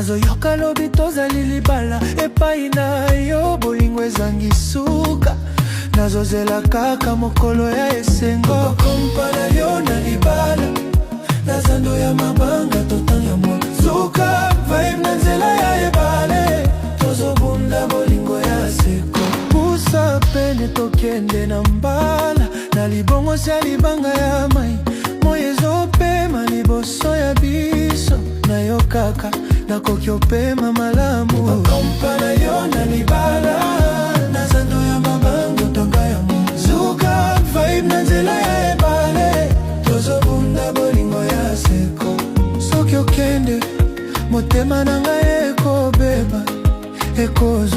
nazoyoka lobi tozali libala epai na yo bolingo ezangi suka nazozela kaka mokolo ya esengo bakompa na yo na libala na zando ya mabanga totanga mwa suka vibe na nzela ya ebale tozobunda bolingo ya seko busa pene tokende na mbala na libongo sia libanga ya mai moye ezopema liboso ya biso na yo kaka nakoki opema malamu bakompa na yo na libala na zando ya mabanga totanga ya muzuka vibe na nzela ya ebale tozobunda bolingo ya seko soki okende motema na ngai ekobeba ekozo